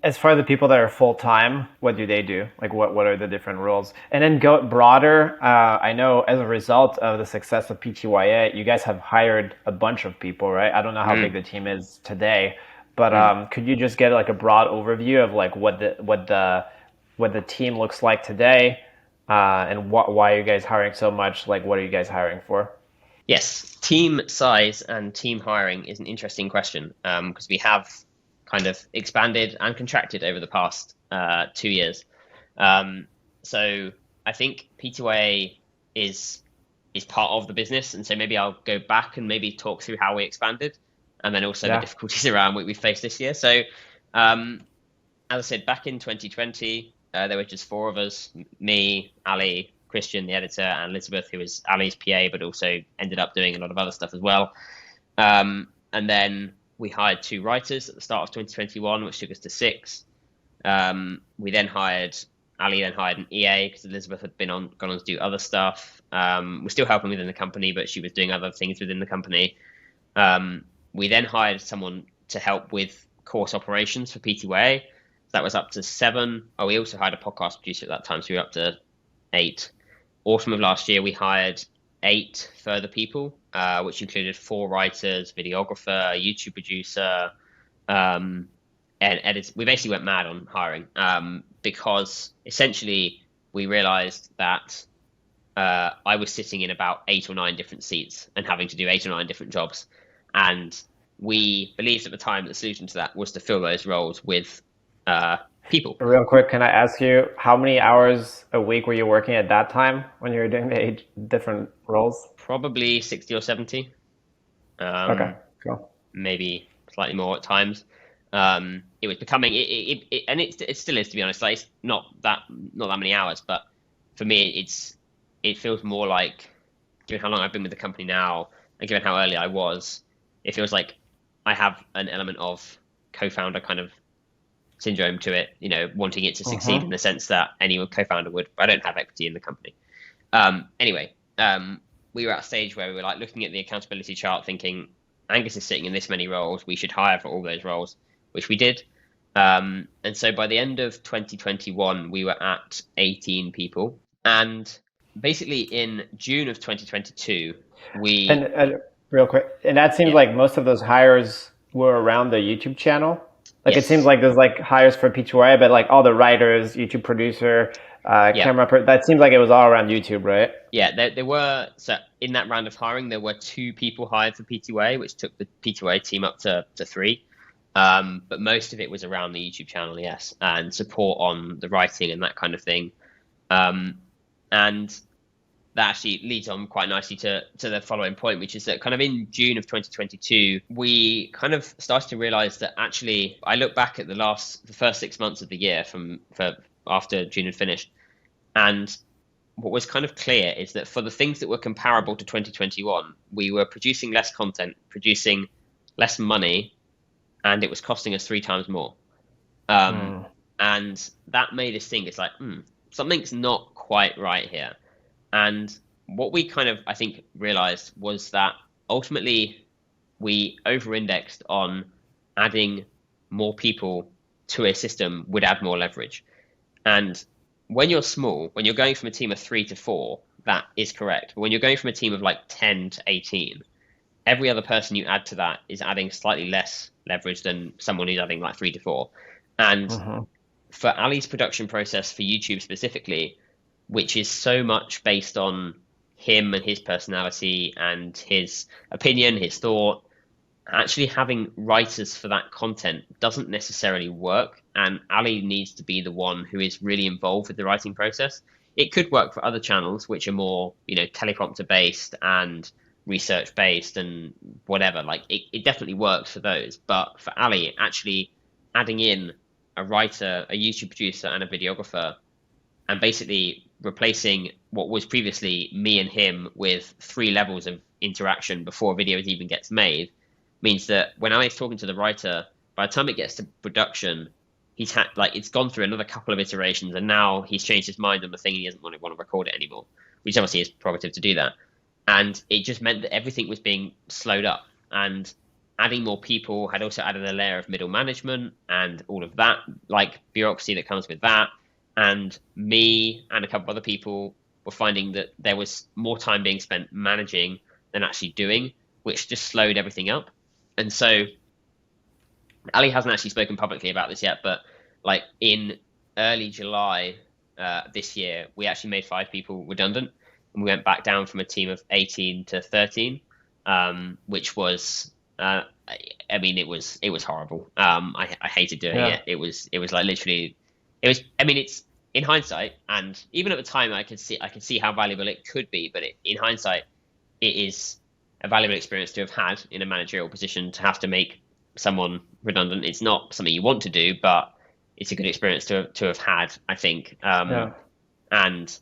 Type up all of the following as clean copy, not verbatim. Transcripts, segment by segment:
as far as the people that are full time, what do they do? Like, what are the different roles? And then go broader. I know as a result of the success of PTYA, you guys have hired a bunch of people, right? I don't know how big Mm, the team is today, but mm. could you just get like a broad overview of like what the team looks like today, and why are you guys hiring so much? Like, what are you guys hiring for? Yes, team size and team hiring is an interesting question because we have kind of expanded and contracted over the past 2 years. Um, so I think P2A is is part of the business, and so maybe I'll go back and maybe talk through how we expanded, and then also the Yeah. difficulties around what we faced this year. So, um, as I said, back in 2020, there were just four of us: me, Ali, Christian, the editor, and Elizabeth, who was Ali's PA, but also ended up doing a lot of other stuff as well. And then we hired two writers at the start of 2021, which took us to six. We then hired Ali, then hired an EA because Elizabeth had gone on to do other stuff. We're still helping within the company, but she was doing other things within the company. We then hired someone to help with course operations for PTWA. So that was up to seven. Oh, we also hired a podcast producer at that time, so we were up to eight. Autumn of last year, we hired eight further people, which included four writers, videographer, YouTube producer, um, and editors. We basically went mad on hiring because essentially we realized that I was sitting in about eight or nine different seats and having to do eight or nine different jobs. And we believed at the time that the solution to that was to fill those roles with uh, people. Real quick, can I ask you how many hours a week were you working at that time when you were doing the eight different roles? Probably 60 or 70, Okay, um, cool. maybe slightly more at times. It was becoming, and it still is, to be honest. Like it's not that many hours, but for me, it feels more like, given how long I've been with the company now, and given how early I was, it feels like I have an element of co-founder kind of syndrome to it, wanting it to succeed in Mm-hmm. the sense that any co-founder would. But I don't have equity in the company. Anyway, we were at a stage where we were like looking at the accountability chart, thinking Angus is sitting in this many roles, we should hire for all those roles, which we did. And so by the end of 2021, we were at 18 people. And basically in June of 2022, And we, real quick, and that seems yeah, like most of those hires were around the YouTube channel. Like it seems yes, like there's like hires for P2A, but like all the writers, YouTube producer, yeah, that seems like it was all around YouTube, right? yeah, there were, so in that round of hiring, there were two people hired for P2A, which took the P2A team up to three. But most of it was around the YouTube channel, yes, and support on the writing and that kind of thing. Um, and that actually leads on quite nicely to the following point, which is that kind of in June of 2022, we kind of started to realize that actually, I look back at the first 6 months of the year for after June had finished, and what was kind of clear is that for the things that were comparable to 2021, we were producing less content, producing less money, and it was costing us three times more. Um, Mm. and that made us think it's like, something's not quite right here. And what we kind of, I think, realized was that ultimately we over-indexed on adding more people to a system would add more leverage. And when you're small, when you're going from a team of three to four, that is correct. But when you're going from a team of like 10 to 18, every other person you add to that is adding slightly less leverage than someone who's adding like three to four. And Hmm. for Ali's production process for YouTube specifically, which is so much based on him and his personality and his opinion, his thought, actually having writers for that content doesn't necessarily work. And Ali needs to be the one who is really involved with the writing process. It could work for other channels, which are more, teleprompter based and research based and whatever. Like it definitely works for those. But for Ali, actually adding in a writer, a YouTube producer, and a videographer, and basically replacing what was previously me and him with three levels of interaction before a video even gets made means that when Ali's talking to the writer, by the time it gets to production, he's had like it's gone through another couple of iterations, and now he's changed his mind on the thing and he doesn't want to record it anymore, which obviously is prerogative to do that. And it just meant that everything was being slowed up. And adding more people had also added a layer of middle management and all of that, like bureaucracy that comes with that. And me and a couple of other people were finding that there was more time being spent managing than actually doing, which just slowed everything up. And so Ali hasn't actually spoken publicly about this yet, but like in early July this year, we actually made 5 people redundant, and we went back down from a team of 18 to 13, which was, I mean, it was horrible. I hated doing Yeah. it. It was like literally, it was. I mean, it's in hindsight, and even at the time, I could see how valuable it could be, but in hindsight, it is a valuable experience to have had in a managerial position to have to make someone redundant. It's not something you want to do, but it's a good experience to have had, I think. Yeah. And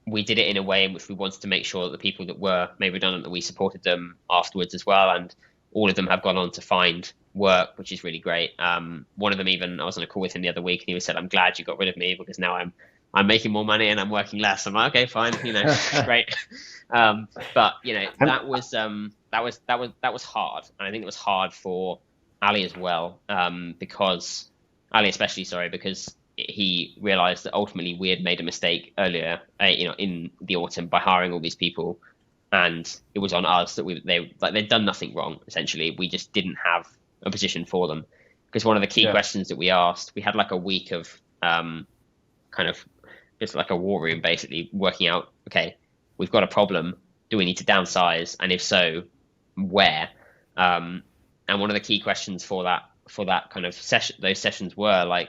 we did it in a way in which we wanted to make sure that the people that were made redundant, that we supported them afterwards as well. And all of them have gone on to find work, which is really great. One of them even, I was on a call with him the other week, and he said, "I'm glad you got rid of me because now I'm making more money and I'm working less." I'm like, okay, fine, great. But that was hard, and I think it was hard for Ali as well, because Ali especially, sorry, because he realized that ultimately we had made a mistake earlier, in the autumn by hiring all these people, and it was on us that they'd done nothing wrong. Essentially, we just didn't have a position for them, because one of the key questions that we asked, we had like a week of kind of just like a war room, basically working out, okay, we've got a problem. Do we need to downsize? And if so, where? And one of the key questions for that kind of session, those sessions were like,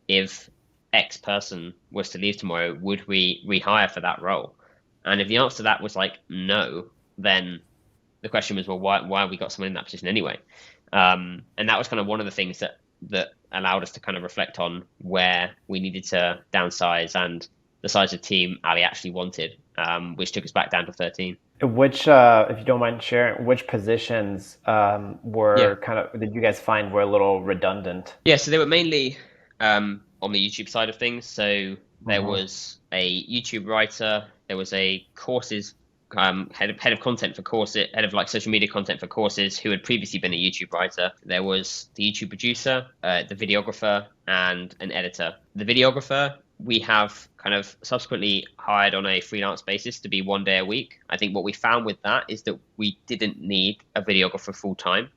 if X person was to leave tomorrow, would we rehire for that role? And if the answer to that was like no, then the question was, well, why have we got someone in that position anyway? And that was kind of one of the things that allowed us to kind of reflect on where we needed to downsize and the size of team Ali actually wanted, which took us back down to 13. Which, if you don't mind sharing, which positions Yeah. did you guys find were a little redundant? Yeah, so they were mainly on the YouTube side of things. So there Hmm. was a YouTube writer, there was a courses head of content for courses, head of like social media content for courses, who had previously been a YouTube writer. There was the YouTube producer, the videographer, and an editor. The videographer we have kind of subsequently hired on a freelance basis to be 1 day a week. I think what we found with that is that we didn't need a videographer full time.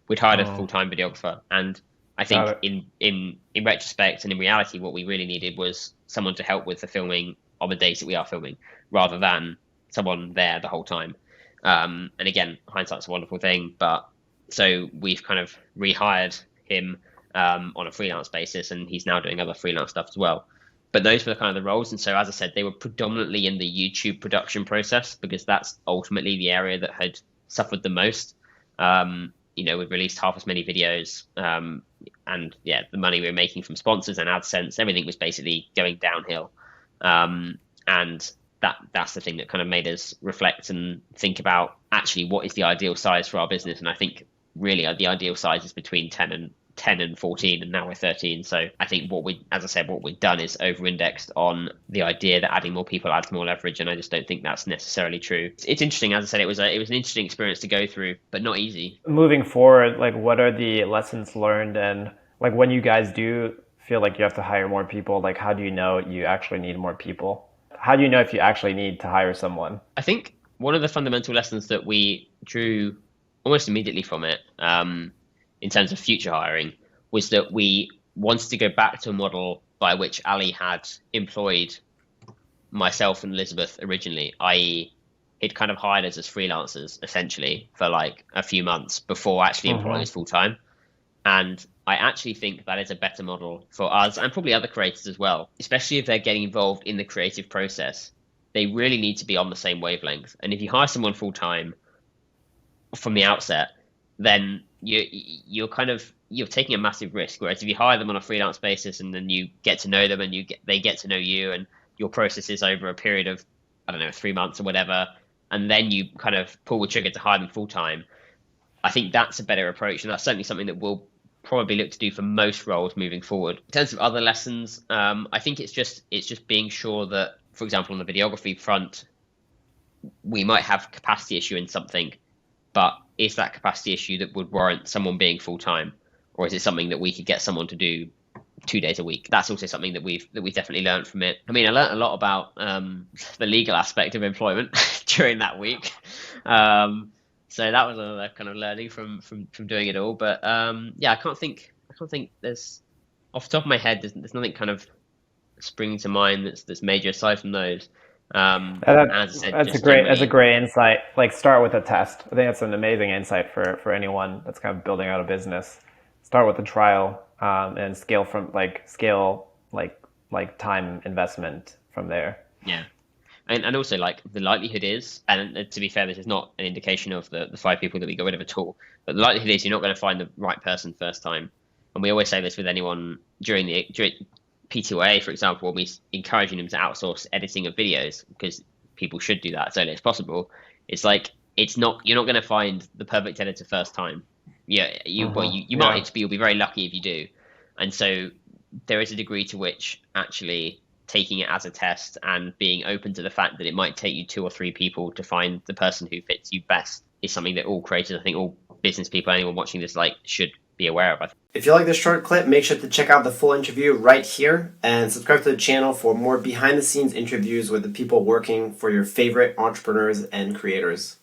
We'd hired a Oh, full time videographer, and I got think it. in retrospect and in reality, what we really needed was someone to help with the filming on the days that we are filming, rather than someone there the whole time. And again, hindsight's a wonderful thing, but so we've kind of rehired him on a freelance basis, and he's now doing other freelance stuff as well. But those were the kind of the roles, and so as I said, they were predominantly in the YouTube production process because that's ultimately the area that had suffered the most. We've released half as many videos, and yeah, the money we were making from sponsors and AdSense, everything was basically going downhill. And that's the thing that kind of made us reflect and think about actually what is the ideal size for our business. And I think really the ideal size is between 10 and 14, and now we're 13. So I think what we've done is over-indexed on the idea that adding more people adds more leverage, and I just don't think that's necessarily true. It's interesting, as I said, it was an interesting experience to go through, but not easy. Moving forward, like what are the lessons learned, and like when you guys do feel like you have to hire more people, like how do you know you actually need more people? How do you know if you actually need to hire someone? I think one of the fundamental lessons that we drew almost immediately from it, in terms of future hiring, was that we wanted to go back to a model by which Ali had employed myself and Elizabeth originally, i.e., he'd kind of hired us as freelancers essentially for like a few months before actually employing Hmm. us full time. And I actually think that is a better model for us and probably other creators as well, especially if they're getting involved in the creative process. They really need to be on the same wavelength. And if you hire someone full time from the outset, then you're taking a massive risk. Whereas if you hire them on a freelance basis and then you get to know them and they get to know you, and your process is over a period of, I don't know, 3 months or whatever, and then you kind of pull the trigger to hire them full time, I think that's a better approach, and that's certainly something that we'll probably look to do for most roles moving forward. In terms of other lessons, I think it's just being sure that, for example, on the videography front, we might have capacity issue in something, but is that capacity issue that would warrant someone being full time, or is it something that we could get someone to do 2 days a week? That's also something that we've definitely learned from it. I mean, I learned a lot about the legal aspect of employment during that week. So that was a kind of learning from doing it all. But yeah, I can't think there's, off the top of my head, there's nothing kind of springing to mind that's major aside from those. As I said, That's just a generally, great insight. Like start with a test. I think that's an amazing insight for anyone that's kind of building out a business. Start with a trial, and scale like time investment from there. yeah. And also, like, the likelihood is, and to be fair, this is not an indication of the 5 people that we got rid of at all, but the likelihood is you're not going to find the right person first time. And we always say this with anyone during PTOA, for example, when we encouraging them to outsource editing of videos, because people should do that as early as possible. It's like, you're not going to find the perfect editor first time. Yeah, you Yeah. might, but you'll be very lucky if you do. And so there is a degree to which actually taking it as a test and being open to the fact that it might take you 2 or 3 people to find the person who fits you best is something that all creators, I think all business people, anyone watching this, like, should be aware of. If you like this short clip, make sure to check out the full interview right here and subscribe to the channel for more behind the scenes interviews with the people working for your favorite entrepreneurs and creators.